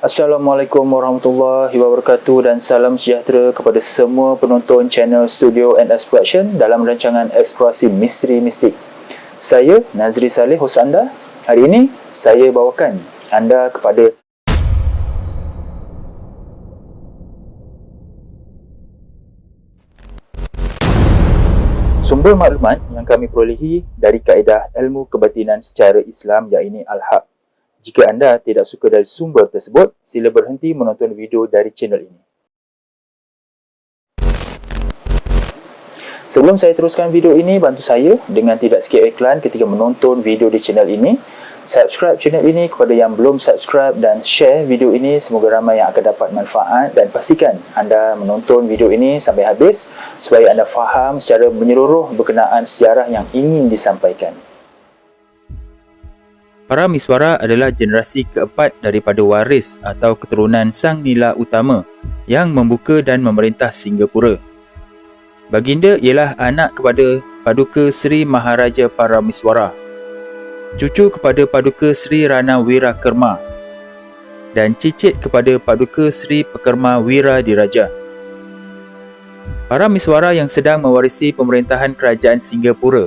Assalamualaikum warahmatullahi wabarakatuh dan salam sejahtera kepada semua penonton channel Studio and Exploration dalam rancangan Eksplorasi Misteri Mistik. Saya Nazri Saleh, hos anda. Hari ini saya bawakan anda kepada sumber maklumat yang kami perolehi dari kaedah ilmu kebatinan secara Islam, iaitu Al-Haq. Jika anda tidak suka dari sumber tersebut, sila berhenti menonton video dari channel ini. Sebelum saya teruskan video ini, bantu saya dengan tidak skip iklan ketika menonton video di channel ini. Subscribe channel ini kepada yang belum subscribe dan share video ini, semoga ramai yang akan dapat manfaat, dan pastikan anda menonton video ini sampai habis supaya anda faham secara menyeluruh berkenaan sejarah yang ingin disampaikan. Para Miswara adalah generasi keempat daripada waris atau keturunan Sang Nila Utama yang membuka dan memerintah Singapura. Baginda ialah anak kepada Paduka Sri Maharaja Paramiswara, cucu kepada Paduka Sri Rana Wira Kerma, dan cicit kepada Paduka Sri Pekerma Wira Diraja. Para Miswara yang sedang mewarisi pemerintahan kerajaan Singapura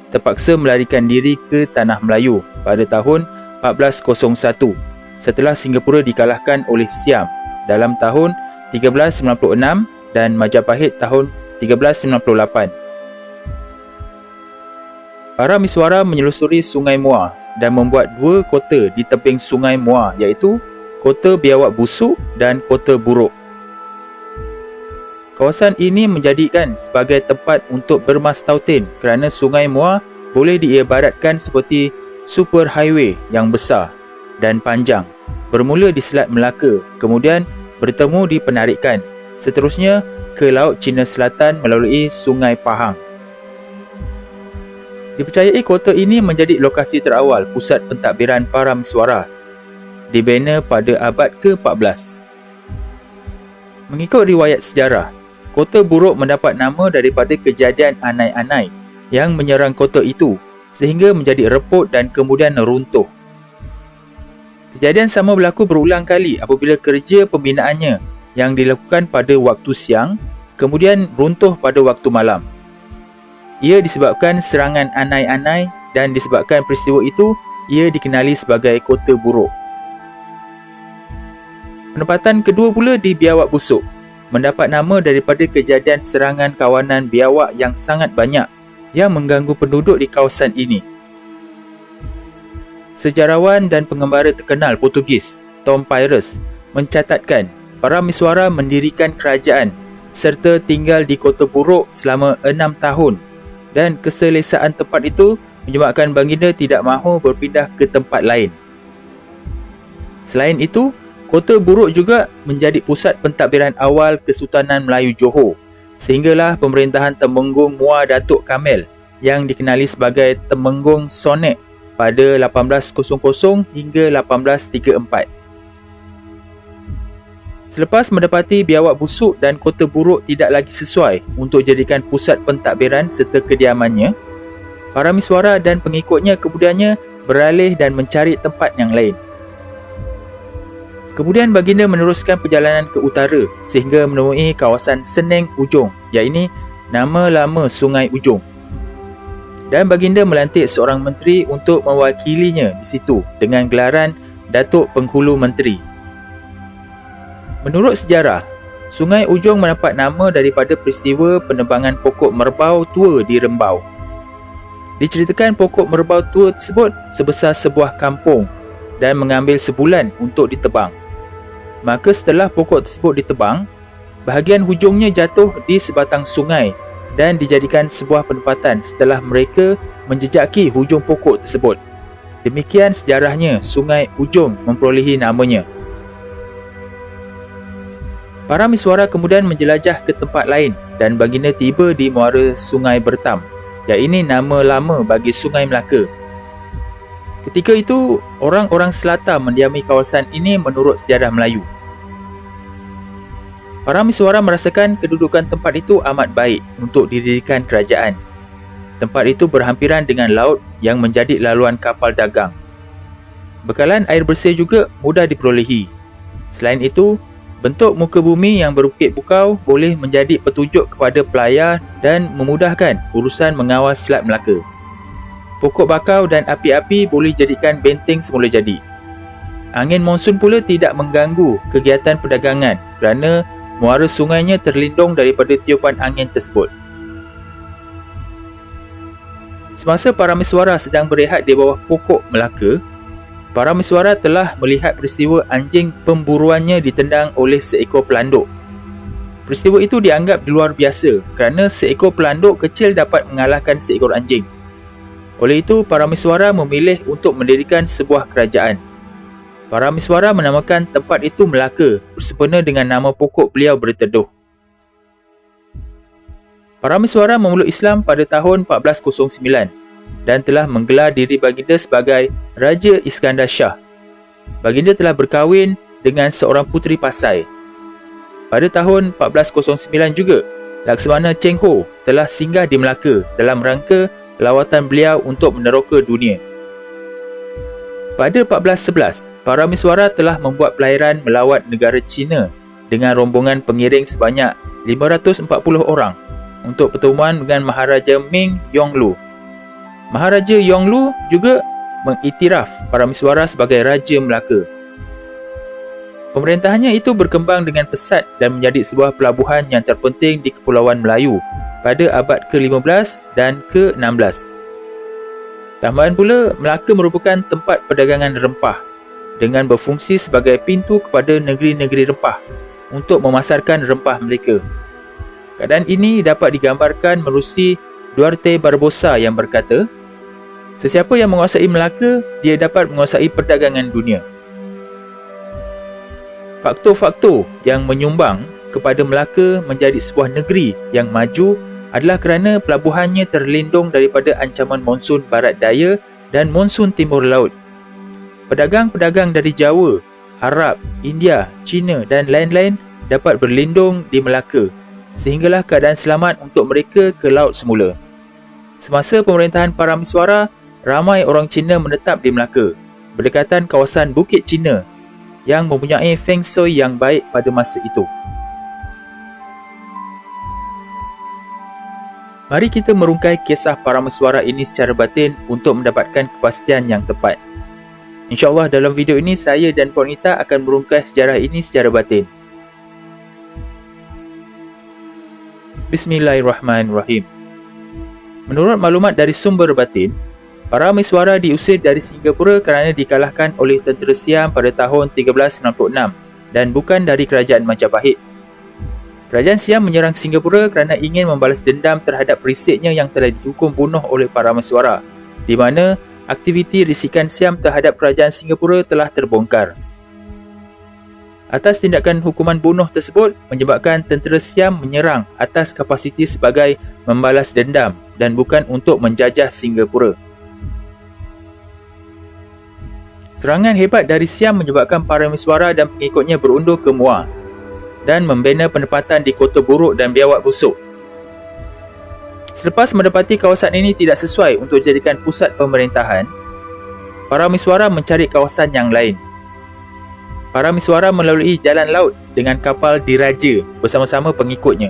terpaksa melarikan diri ke Tanah Melayu pada tahun 1401 setelah Singapura dikalahkan oleh Siam dalam tahun 1396 dan Majapahit tahun 1398. Para Miswara menyelusuri Sungai Muar dan membuat dua kota di tebing Sungai Muar, iaitu Kota Biawak Busuk dan Kota Buruk. Kawasan ini menjadikan sebagai tempat untuk bermastautin kerana Sungai Muar boleh diibaratkan seperti superhighway yang besar dan panjang, bermula di Selat Melaka, kemudian bertemu di Penarikan, seterusnya ke Laut Cina Selatan melalui Sungai Pahang. Dipercayai kota ini menjadi lokasi terawal pusat pentadbiran para Miswara, dibina pada abad ke-14. Mengikut riwayat sejarah, Kota Buruk mendapat nama daripada kejadian anai-anai yang menyerang kota itu sehingga menjadi reput dan kemudian runtuh. Kejadian sama berlaku berulang kali apabila kerja pembinaannya yang dilakukan pada waktu siang kemudian runtuh pada waktu malam. Ia disebabkan serangan anai-anai dan disebabkan peristiwa itu ia dikenali sebagai Kota Buruk. Penempatan kedua pula di Biawak Busuk mendapat nama daripada kejadian serangan kawanan biawak yang sangat banyak yang mengganggu penduduk di kawasan ini. Sejarawan dan pengembara terkenal Portugis, Tom Pires, mencatatkan para Miswara mendirikan kerajaan serta tinggal di Kota Buruk selama 6 tahun, dan keselesaan tempat itu menyebabkan baginda tidak mahu berpindah ke tempat lain. Selain itu, Kota Buruk juga menjadi pusat pentadbiran awal Kesultanan Melayu Johor, sehinggalah pemerintahan Temenggung Muar Datuk Kamel yang dikenali sebagai Temenggung Sonek pada 1800 hingga 1834. Selepas mendapati Biawak Busuk dan Kota Buruk tidak lagi sesuai untuk jadikan pusat pentadbiran serta kediamannya, para Miswara dan pengikutnya kemudiannya beralih dan mencari tempat yang lain. Kemudian baginda meneruskan perjalanan ke utara sehingga menemui kawasan Seneng Ujong, iaitu nama lama Sungai Ujong. Dan baginda melantik seorang menteri untuk mewakilinya di situ dengan gelaran Datuk Penghulu Menteri. Menurut sejarah, Sungai Ujong mendapat nama daripada peristiwa penebangan pokok merbau tua di Rembau. Diceritakan pokok merbau tua tersebut sebesar sebuah kampung dan mengambil sebulan untuk ditebang. Maka setelah pokok tersebut ditebang, bahagian hujungnya jatuh di sebatang sungai dan dijadikan sebuah penempatan setelah mereka menjejaki hujung pokok tersebut. Demikian sejarahnya Sungai Ujong memperolehi namanya. Para Miswara kemudian menjelajah ke tempat lain dan baginda tiba di muara Sungai Bertam, iaitu nama lama bagi Sungai Melaka. Ketika itu, orang-orang Selatan mendiami kawasan ini menurut sejarah Melayu. Para Miswara merasakan kedudukan tempat itu amat baik untuk didirikan kerajaan. Tempat itu berhampiran dengan laut yang menjadi laluan kapal dagang. Bekalan air bersih juga mudah diperolehi. Selain itu, bentuk muka bumi yang berukit bukau boleh menjadi petunjuk kepada pelayar dan memudahkan urusan mengawal Selat Melaka. Pokok bakau dan api-api boleh jadikan benteng semula jadi. Angin monsun pula tidak mengganggu kegiatan perdagangan kerana muara sungainya terlindung daripada tiupan angin tersebut. Semasa para miswara sedang berehat di bawah pokok Melaka, para miswara telah melihat peristiwa anjing pemburuannya ditendang oleh seekor pelanduk. Peristiwa itu dianggap luar biasa kerana seekor pelanduk kecil dapat mengalahkan seekor anjing. Oleh itu, para miswara memilih untuk mendirikan sebuah kerajaan. Para miswara menamakan tempat itu Melaka bersempena dengan nama pokok beliau berteduh. Para miswara memeluk Islam pada tahun 1409 dan telah menggelar diri baginda sebagai Raja Iskandar Shah. Baginda telah berkahwin dengan seorang puteri Pasai. Pada tahun 1409 juga, Laksamana Cheng Ho telah singgah di Melaka dalam rangka lawatan beliau untuk meneroka dunia. Pada 1411, para miswara telah membuat pelayaran melawat negara China dengan rombongan pengiring sebanyak 540 orang untuk pertemuan dengan Maharaja Ming Yonglou. Maharaja Yonglou juga mengiktiraf para miswara sebagai Raja Melaka. Pemerintahannya itu berkembang dengan pesat dan menjadi sebuah pelabuhan yang terpenting di Kepulauan Melayu pada abad ke-15 dan ke-16. Tambahan pula, Melaka merupakan tempat perdagangan rempah dengan berfungsi sebagai pintu kepada negeri-negeri rempah untuk memasarkan rempah mereka. Keadaan ini dapat digambarkan menerusi Duarte Barbosa yang berkata, "Sesiapa yang menguasai Melaka, dia dapat menguasai perdagangan dunia." Faktor-faktor yang menyumbang kepada Melaka menjadi sebuah negeri yang maju adalah kerana pelabuhannya terlindung daripada ancaman monsun barat daya dan monsun timur laut. Pedagang-pedagang dari Jawa, Arab, India, China dan lain-lain dapat berlindung di Melaka sehinggalah keadaan selamat untuk mereka ke laut semula. Semasa pemerintahan para miswara, ramai orang Cina menetap di Melaka, berdekatan kawasan Bukit Cina yang mempunyai feng shui yang baik pada masa itu. Mari kita merungkai kisah para miswara ini secara batin untuk mendapatkan kepastian yang tepat. InsyaAllah dalam video ini saya dan Puan Nita akan merungkai sejarah ini secara batin. Bismillahirrahmanirrahim. Menurut maklumat dari sumber batin, para miswara diusir dari Singapura kerana dikalahkan oleh tentera Siam pada tahun 1396 dan bukan dari kerajaan Majapahit. Kerajaan Siam menyerang Singapura kerana ingin membalas dendam terhadap perisiknya yang telah dihukum bunuh oleh para miswara, di mana aktiviti risikan Siam terhadap kerajaan Singapura telah terbongkar. Atas tindakan hukuman bunuh tersebut menyebabkan tentera Siam menyerang atas kapasiti sebagai membalas dendam dan bukan untuk menjajah Singapura. Serangan hebat dari Siam menyebabkan para miswara dan pengikutnya berundur ke Muar dan membina penempatan di Kota Buruk dan Biawak Busuk. Selepas mendapati kawasan ini tidak sesuai untuk dijadikan pusat pemerintahan, para miswara mencari kawasan yang lain. Para miswara melalui jalan laut dengan kapal diraja bersama-sama pengikutnya.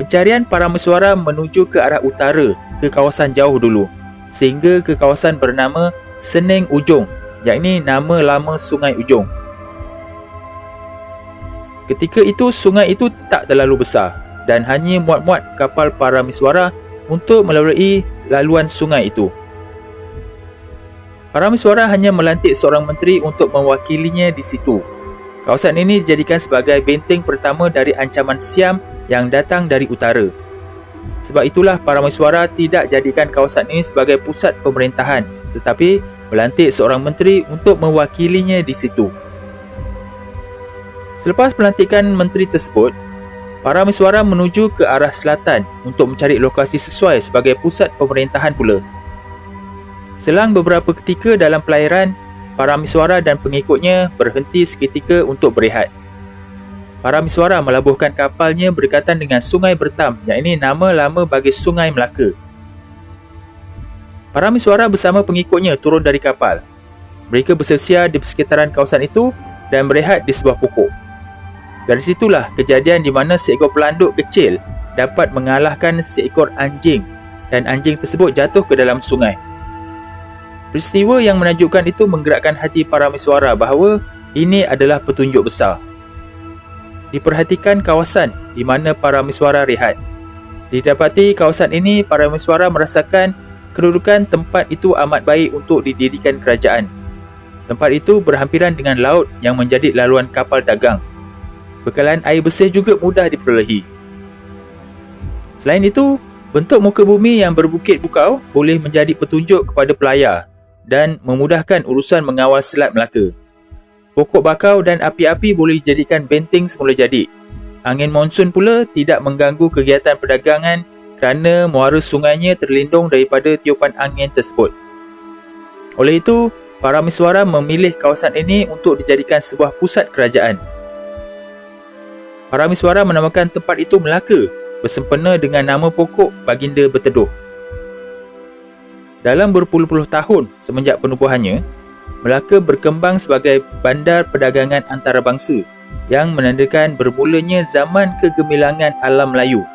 Pencarian para miswara menuju ke arah utara ke kawasan jauh dulu, sehingga ke kawasan bernama Seneng Ujung, yakni nama lama Sungai Ujung. Ketika itu sungai itu tak terlalu besar dan hanya muat-muat kapal para miswara untuk melalui laluan sungai itu. Para miswara hanya melantik seorang menteri untuk mewakilinya di situ. Kawasan ini dijadikan sebagai benteng pertama dari ancaman Siam yang datang dari utara. Sebab itulah para miswara tidak jadikan kawasan ini sebagai pusat pemerintahan, tetapi melantik seorang menteri untuk mewakilinya di situ. Selepas pelantikan menteri tersebut, para miswara menuju ke arah selatan untuk mencari lokasi sesuai sebagai pusat pemerintahan pula. Selang beberapa ketika dalam pelayaran, para miswara dan pengikutnya berhenti seketika untuk berehat. Para miswara melabuhkan kapalnya berdekatan dengan Sungai Bertam, yakni nama lama bagi Sungai Melaka. Para miswara bersama pengikutnya turun dari kapal. Mereka bersesia di persekitaran kawasan itu dan berehat di sebuah pokok. Dari situlah kejadian di mana seekor pelanduk kecil dapat mengalahkan seekor anjing dan anjing tersebut jatuh ke dalam sungai. Peristiwa yang menakjubkan itu menggerakkan hati para miswara bahawa ini adalah petunjuk besar. Diperhatikan kawasan di mana para miswara rehat. Didapati kawasan ini para miswara merasakan kedudukan tempat itu amat baik untuk didirikan kerajaan. Tempat itu berhampiran dengan laut yang menjadi laluan kapal dagang. Bekalan air bersih juga mudah diperolehi. Selain itu, bentuk muka bumi yang berbukit bukau boleh menjadi petunjuk kepada pelayar dan memudahkan urusan mengawal Selat Melaka. Pokok bakau dan api-api boleh dijadikan benteng semula jadi. Angin monsun pula tidak mengganggu kegiatan perdagangan kerana muara sungainya terlindung daripada tiupan angin tersebut. Oleh itu, para miswara memilih kawasan ini untuk dijadikan sebuah pusat kerajaan. Para miswara menamakan tempat itu Melaka bersempena dengan nama pokok baginda berteduh. Dalam berpuluh-puluh tahun semenjak penubuhannya, Melaka berkembang sebagai bandar perdagangan antarabangsa yang menandakan bermulanya zaman kegemilangan alam Melayu.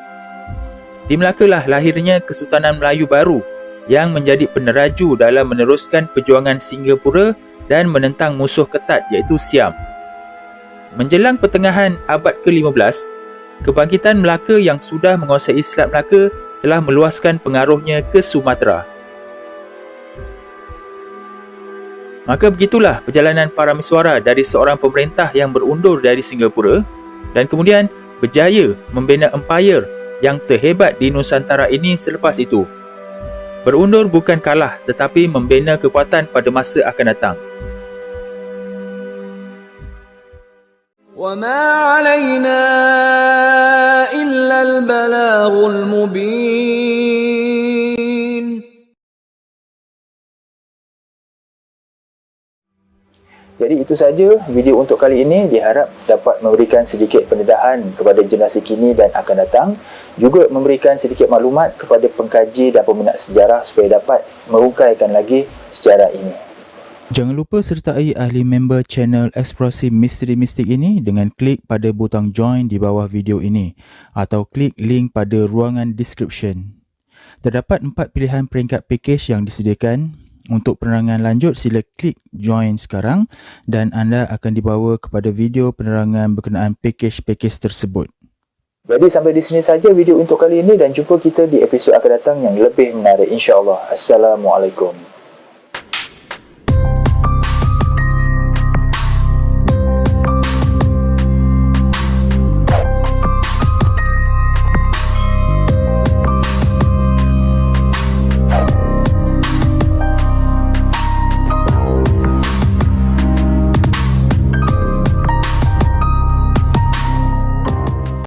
Di Melaka lah lahirnya Kesultanan Melayu baru yang menjadi peneraju dalam meneruskan perjuangan Singapura dan menentang musuh ketat iaitu Siam. Menjelang pertengahan abad ke-15, kebangkitan Melaka yang sudah menguasai Selat Melaka telah meluaskan pengaruhnya ke Sumatera. Maka begitulah perjalanan para miswara dari seorang pemerintah yang berundur dari Singapura dan kemudian berjaya membina empayar yang terhebat di Nusantara ini selepas itu. Berundur bukan kalah tetapi membina kekuatan pada masa akan datang. وَمَا عَلَيْنَا إِلَّا الْبَلَاغُ الْمُبِينُ. Jadi itu saja video untuk kali ini. Diharap dapat memberikan sedikit pendedahan kepada generasi kini dan akan datang. Juga memberikan sedikit maklumat kepada pengkaji dan peminat sejarah supaya dapat merungkaikan lagi sejarah ini. Jangan lupa sertai ahli member channel Eksplorasi Misteri Mistik ini dengan klik pada butang join di bawah video ini atau klik link pada ruangan description. Terdapat 4 pilihan peringkat package yang disediakan. Untuk penerangan lanjut, sila klik join sekarang dan anda akan dibawa kepada video penerangan berkenaan package-package tersebut. Jadi sampai di sini saja video untuk kali ini dan jumpa kita di episod akan datang yang lebih menarik insya-Allah. Assalamualaikum.